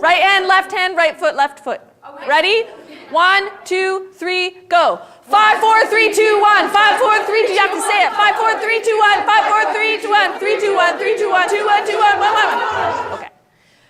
Right hand, right foot, left foot. Okay. Ready? 1, 2, 3, go. 5, 4, 3, 2, 1. 5, 4, 3, 2. You have to say it. 5, 4, 3, 2, 1. 5, 4, 3, 2, 1. 3, 2, 1. 3, 2, 1. 2, 1, 2, 1, 1, 1. Okay.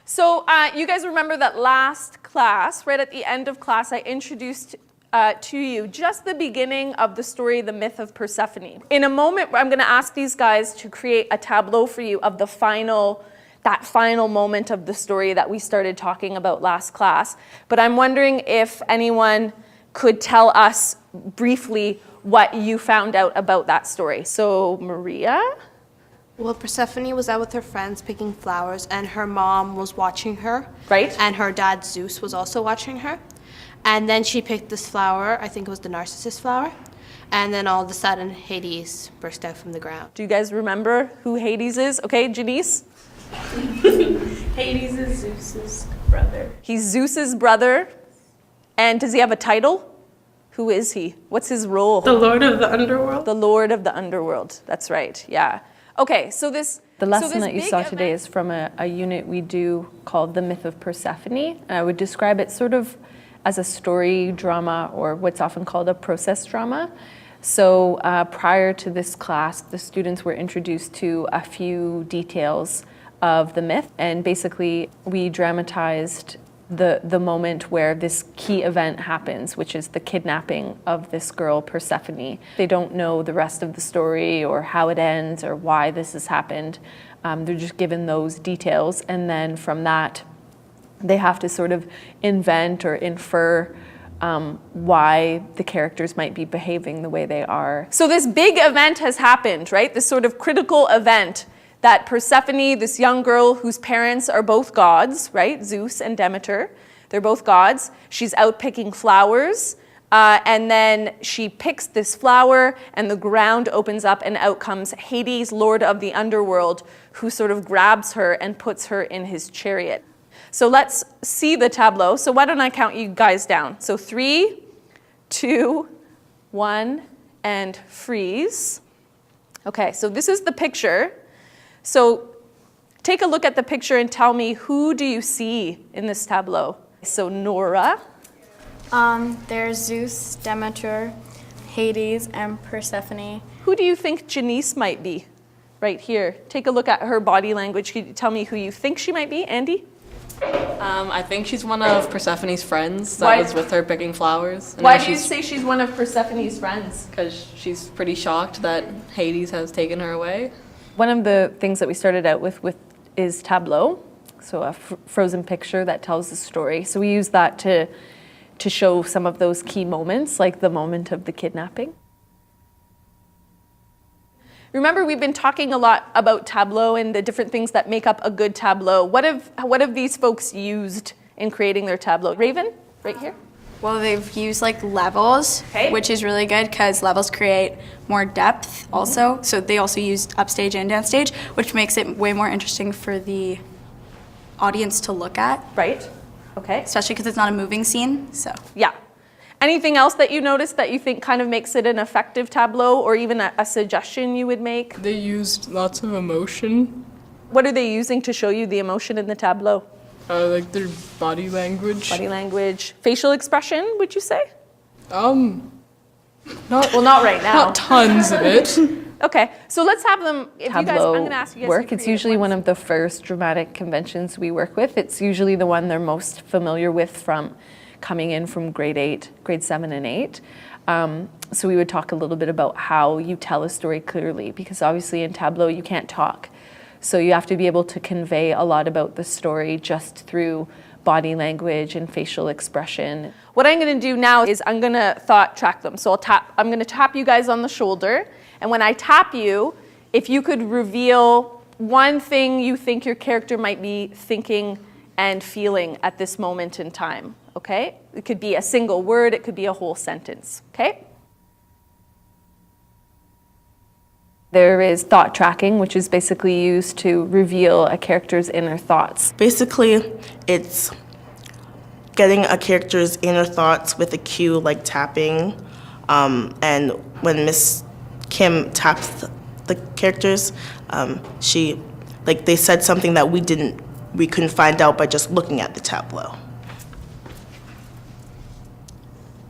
So you guys remember that last class, right at the end of class, I introduced to you just the beginning of the story, the myth of Persephone. In a moment, I'm going to ask these guys to create a tableau for you of that final moment of the story that we started talking about last class. But I'm wondering if anyone could tell us briefly what you found out about that story. So, Maria? Well, Persephone was out with her friends picking flowers, and her mom was watching her. Right. And her dad, Zeus, was also watching her. And then she picked this flower, I think it was the narcissus flower, and then all of a sudden, Hades burst out from the ground. Do you guys remember who Hades is? Okay, Janice? Hades is Zeus's brother. He's Zeus's brother. And does he have a title? Who is he? What's his role? The Lord of the Underworld. The Lord of the Underworld. That's right, yeah. Okay, so The lesson that you saw today is from a unit we do called The Myth of Persephone. And I would describe it sort of as a story drama, or what's often called a process drama. So prior to this class, the students were introduced to a few details of the myth, and basically we dramatized the moment where this key event happens, which is the kidnapping of this girl, Persephone. They don't know the rest of the story or how it ends or why this has happened. They're just given those details, and then from that, they have to sort of invent or infer why the characters might be behaving the way they are. So this big event has happened, right? This sort of critical event that Persephone, this young girl whose parents are both gods, right? Zeus and Demeter, they're both gods. She's out picking flowers, and then she picks this flower, and the ground opens up, and out comes Hades, Lord of the Underworld, who sort of grabs her and puts her in his chariot. So let's see the tableau. So why don't I count you guys down? So 3, 2, 1, and freeze. Okay, so this is the picture. So take a look at the picture and tell me, who do you see in this tableau? So Nora. There's Zeus, Demeter, Hades, and Persephone. Who do you think Janice might be? Right here. Take a look at her body language. Can you tell me who you think she might be? Andy? I think she's one of Persephone's friends that was with her picking flowers. Why do you say she's one of Persephone's friends? Because she's pretty shocked that Hades has taken her away. One of the things that we started out with is Tableau, so a frozen picture that tells the story. So we use that to show some of those key moments, like the moment of the kidnapping. Remember, we've been talking a lot about Tableau and the different things that make up a good tableau. What have these folks used in creating their tableau? Raven, right here. Well, they've used like levels, which is really good because levels create more depth also. So they also use upstage and downstage, which makes it way more interesting for the audience to look at. Right, okay. Especially because it's not a moving scene, so. Yeah. Anything else that you noticed that you think kind of makes it an effective tableau, or even a suggestion you would make? They used lots of emotion. What are they using to show you the emotion in the tableau? Like their body language. Body language. Facial expression, would you say? Not right now. Not tons of it. Okay, so let's have them, if Tableau you guys, I'm going to ask you guys work. to It's usually one of the first dramatic conventions we work with. It's usually the one they're most familiar with from coming in from grade 7 and 8. So we would talk a little bit about how you tell a story clearly, because obviously in Tableau you can't talk. So you have to be able to convey a lot about the story just through body language and facial expression. What I'm going to do now is I'm going to thought track them. So I'm going to tap you guys on the shoulder, and when I tap you, if you could reveal one thing you think your character might be thinking and feeling at this moment in time, okay? It could be a single word, it could be a whole sentence, okay? There is thought tracking, which is basically used to reveal a character's inner thoughts. Basically, it's getting a character's inner thoughts with a cue like tapping. And when Miss Kim taps the characters, they said something that we didn't we couldn't find out by just looking at the tableau.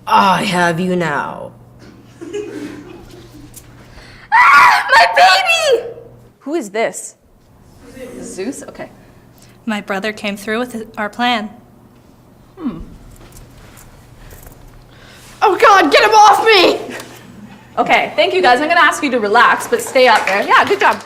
I have you now. My baby! Who is this? Zeus? Okay. My brother came through with our plan. Oh God, get him off me! Okay, thank you guys. I'm gonna ask you to relax, but stay up there. Yeah, good job.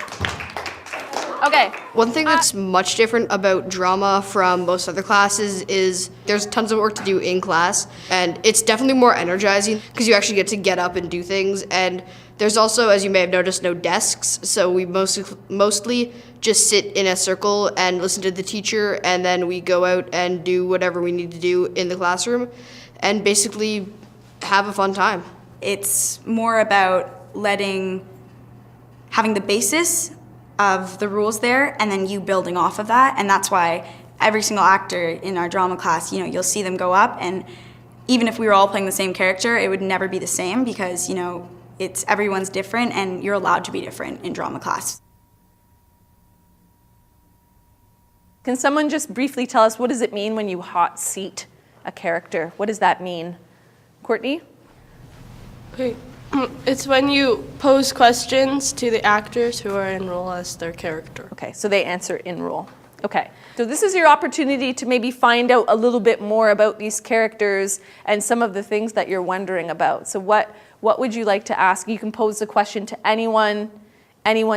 Okay. One thing that's much different about drama from most other classes is there's tons of work to do in class, and it's definitely more energizing because you actually get to get up and do things. And there's also, as you may have noticed, no desks, so we mostly just sit in a circle and listen to the teacher, and then we go out and do whatever we need to do in the classroom, and basically have a fun time. It's more about having the basis of the rules there and then you building off of that. And that's why every single actor in our drama class, you'll see them go up, and even if we were all playing the same character, it would never be the same because, everyone's different and you're allowed to be different in drama class. Can someone just briefly tell us what does it mean when you hot seat a character? What does that mean? Courtney? Okay. It's when you pose questions to the actors who are in role as their character. Okay, so they answer in role. Okay, so this is your opportunity to maybe find out a little bit more about these characters and some of the things that you're wondering about. So what would you like to ask? You can pose the question to anyone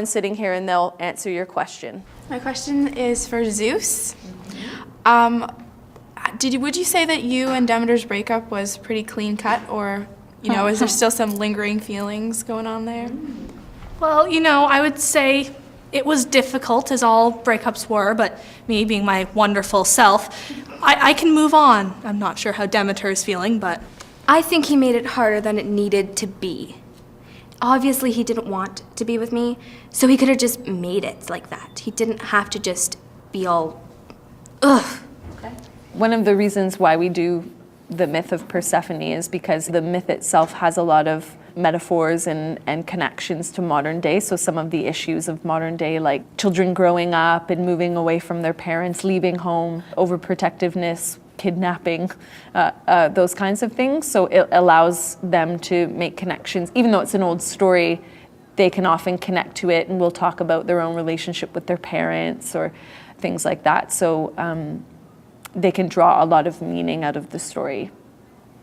sitting here, and they'll answer your question. My question is for Zeus. Would you say that you and Demeter's breakup was pretty clean cut, or is there still some lingering feelings going on there? Well, I would say it was difficult, as all breakups were, but me being my wonderful self, I can move on. I'm not sure how Demeter is feeling, but... I think he made it harder than it needed to be. Obviously, he didn't want to be with me, so he could have just made it like that. He didn't have to just be all, ugh. Okay. One of the reasons why we do the myth of Persephone is because the myth itself has a lot of metaphors and connections to modern day. So some of the issues of modern day, like children growing up and moving away from their parents, leaving home, overprotectiveness, kidnapping, those kinds of things. So it allows them to make connections. Even though it's an old story, they can often connect to it, and we'll talk about their own relationship with their parents or things like that. So they can draw a lot of meaning out of the story.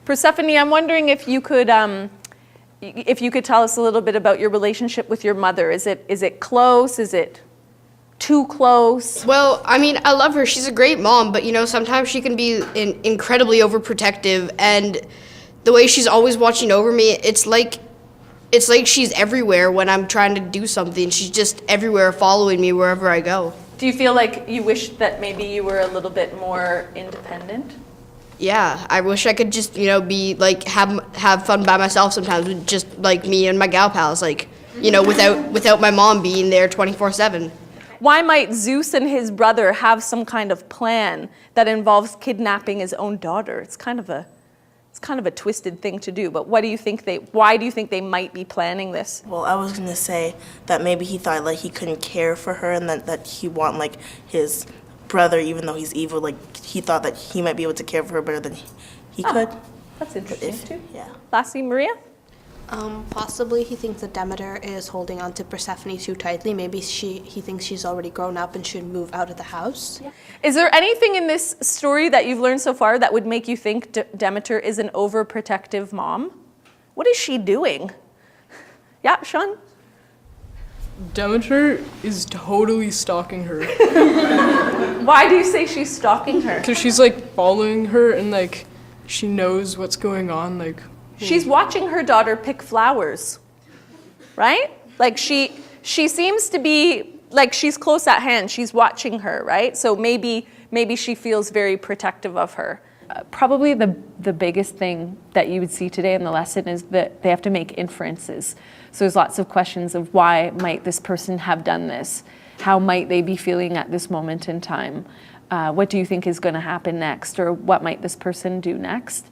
Persephone, I'm wondering if you could tell us a little bit about your relationship with your mother. Is it close? Is it too close? Well, I love her. She's a great mom, but sometimes she can be incredibly overprotective, and the way she's always watching over me, it's like she's everywhere when I'm trying to do something. She's just everywhere, following me wherever I go. Do you feel like you wish that maybe you were a little bit more independent? Yeah, I wish I could just, be like have fun by myself sometimes with just like me and my gal pals, without my mom being there 24/7. Why might Zeus and his brother have some kind of plan that involves kidnapping his own daughter? It's kind of a twisted thing to do, but why do you think they might be planning this? Well, I was going to say that maybe he thought he couldn't care for her, and that he want his brother, even though he's evil, he thought that he might be able to care for her better than he could. That's interesting too. Yeah. Lastly, Maria? Possibly he thinks that Demeter is holding on to Persephone too tightly. Maybe he thinks she's already grown up and should move out of the house. Yeah. Is there anything in this story that you've learned so far that would make you think Demeter is an overprotective mom? What is she doing? Yeah, Sean? Demeter is totally stalking her. Why do you say she's stalking her? Because she's following her, and she knows what's going on. She's watching her daughter pick flowers, right? She seems to be she's close at hand. She's watching her, right? So maybe she feels very protective of her. Probably the biggest thing that you would see today in the lesson is that they have to make inferences. So there's lots of questions of why might this person have done this? How might they be feeling at this moment in time? What do you think is going to happen next? Or what might this person do next?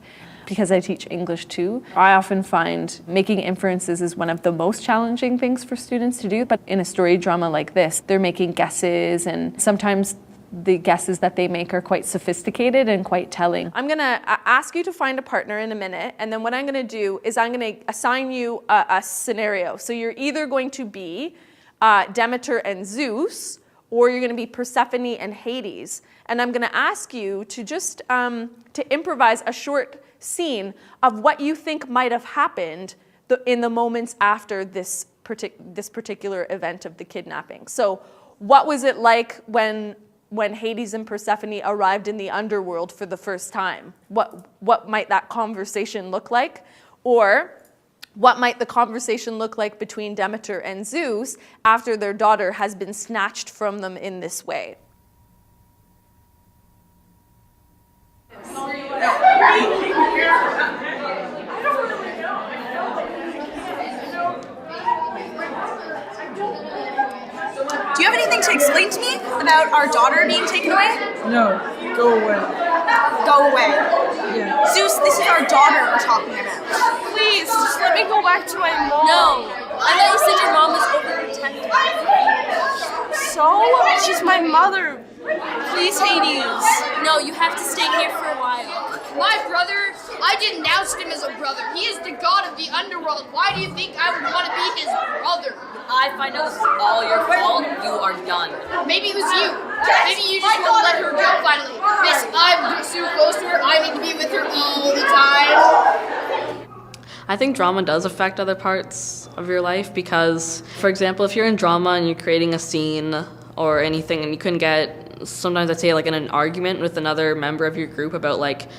Because I teach English too, I often find making inferences is one of the most challenging things for students to do. But in a story drama like this, they're making guesses, and sometimes the guesses that they make are quite sophisticated and quite telling. I'm gonna ask you to find a partner in a minute, and then what I'm gonna do is I'm gonna assign you a scenario. So you're either going to be Demeter and Zeus, or you're gonna be Persephone and Hades. And I'm gonna ask you to just to improvise a short scene of what you think might have happened in the moments after this particular event of the kidnapping. So what was it like when Hades and Persephone arrived in the underworld for the first time? What might that conversation look like? Or what might the conversation look like between Demeter and Zeus after their daughter has been snatched from them in this way? Do you have anything to explain to me about our daughter being taken away? No, go away. Go away. Yeah. Zeus, this is our daughter we're talking about. Please, just let me go back to my mom. No, I thought you said your mom was overprotective. So? She's my mother. Please, Hades. No, you have to stay here for a while. My brother, I denounced him as a brother. He is the god of the underworld. Why do you think I would want to be his brother? I find out this is all your fault. You are done. Maybe it was you. Maybe you just want to let her go finally. Miss, I'm so close to her. I need to be with her all the time. I think drama does affect other parts of your life because, for example, if you're in drama and you're creating a scene or anything and you couldn't get, sometimes I'd say like in an argument with another member of your group about like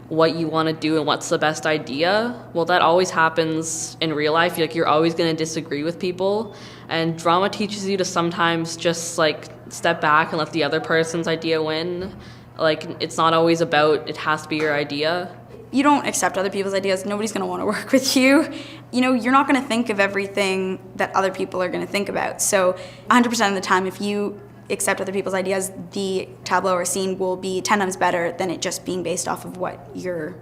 what you want to do and what's the best idea, well, that always happens in real life. Like you're always going to disagree with people, and drama teaches you to sometimes just like step back and let the other person's idea win. Like it's not always about it has to be your idea. You don't accept other people's ideas. Nobody's going to want to work with you. You know, you're not going to think of everything that other people are going to think about. So 100% of the time, if you accept other people's ideas, the tableau or scene will be 10 times better than it just being based off of what your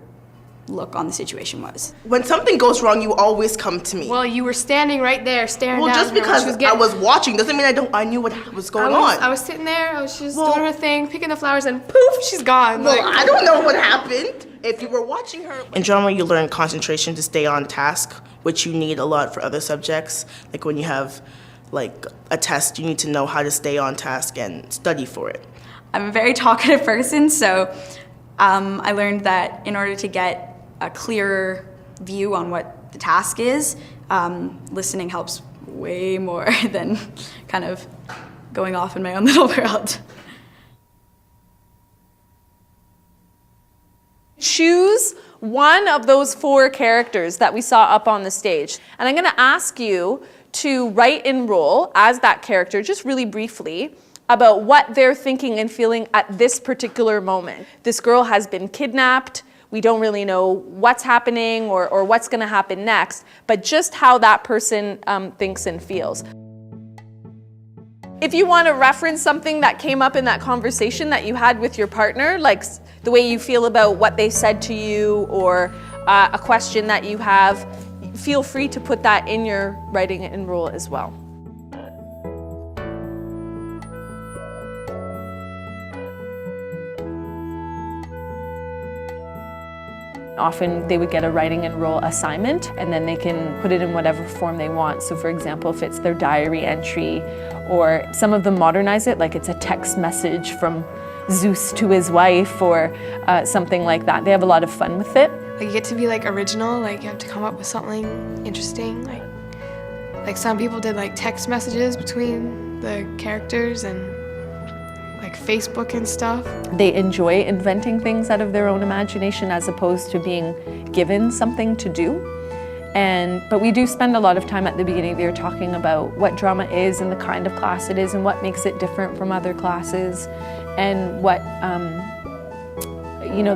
look on the situation was. When something goes wrong, you always come to me. Well, you were standing right there, staring Well, down just at her when because she was getting... I was watching doesn't mean I knew what was going on. I was sitting there, I was just doing her thing, picking the flowers, and poof, she's gone. Well, I don't know what happened. If you were watching her... In drama, you learn concentration to stay on task, which you need a lot for other subjects. Like when you have like a test, you need to know how to stay on task and study for it. I'm a very talkative person, so I learned that in order to get a clearer view on what the task is, listening helps way more than kind of going off in my own little world. Choose one of those 4 characters that we saw up on the stage. And I'm going to ask you to write in role as that character, just really briefly, about what they're thinking and feeling at this particular moment. This girl has been kidnapped. We don't really know what's happening or what's going to happen next, but just how that person thinks and feels. If you want to reference something that came up in that conversation that you had with your partner, like the way you feel about what they said to you or a question that you have, feel free to put that in your writing and role as well. Often they would get a writing and role assignment, and then they can put it in whatever form they want. So for example, if it's their diary entry, or some of them modernize it, like it's a text message from Zeus to his wife, or something like that. They have a lot of fun with it. Like you get to be like original, like you have to come up with something interesting. Like some people did like text messages between the characters and like Facebook and stuff. They enjoy inventing things out of their own imagination as opposed to being given something to do. But we do spend a lot of time at the beginning of the year talking about what drama is and the kind of class it is and what makes it different from other classes, and what,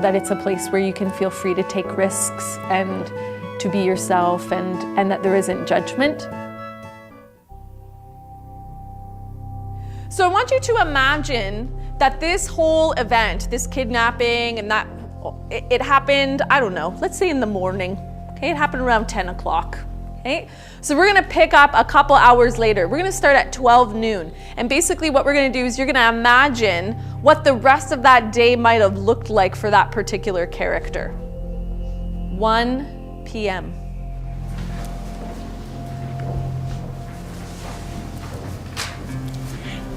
that it's a place where you can feel free to take risks and to be yourself, and that there isn't judgment. So I want you to imagine that this whole event, this kidnapping, and that it happened, I don't know, let's say in the morning. Okay, it happened around 10 o'clock. Okay? So we're gonna pick up a couple hours later. We're gonna start at 12 noon. And basically what we're gonna do is you're gonna imagine what the rest of that day might have looked like for that particular character. 1 p.m.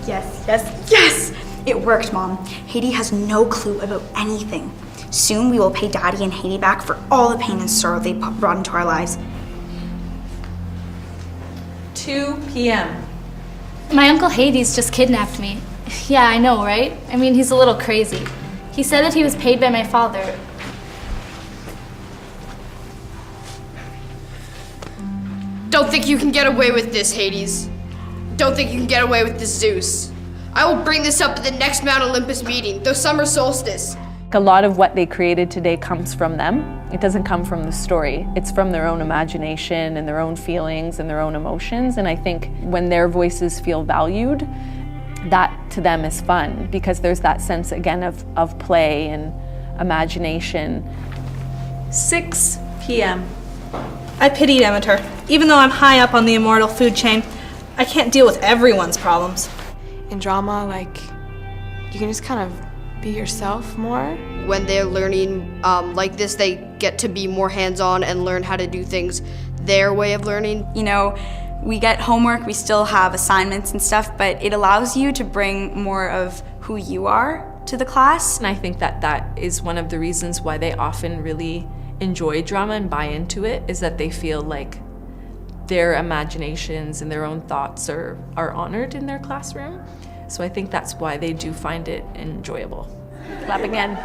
Yes, yes, yes! It worked, Mom. Haiti has no clue about anything. Soon we will pay Daddy and Haiti back for all the pain and sorrow they brought into our lives. 2 p.m. My Uncle Hades just kidnapped me. Yeah, I know, right? I mean, he's a little crazy. He said that he was paid by my father. Don't think you can get away with this, Hades. Don't think you can get away with this, Zeus. I will bring this up at the next Mount Olympus meeting, the summer solstice. A lot of what they created today comes from them. It doesn't come from the story. It's from their own imagination and their own feelings and their own emotions. And I think when their voices feel valued, that to them is fun because there's that sense again of play and imagination. 6 p.m. I pity Demeter. Even though I'm high up on the immortal food chain, I can't deal with everyone's problems. In drama, like, you can just kind of be yourself more. When they're learning like this, they get to be more hands-on and learn how to do things their way of learning. You know, we get homework, we still have assignments and stuff, but it allows you to bring more of who you are to the class. And I think that is one of the reasons why they often really enjoy drama and buy into it, is that they feel like their imaginations and their own thoughts are honored in their classroom. So I think that's why they do find it enjoyable. Clap again.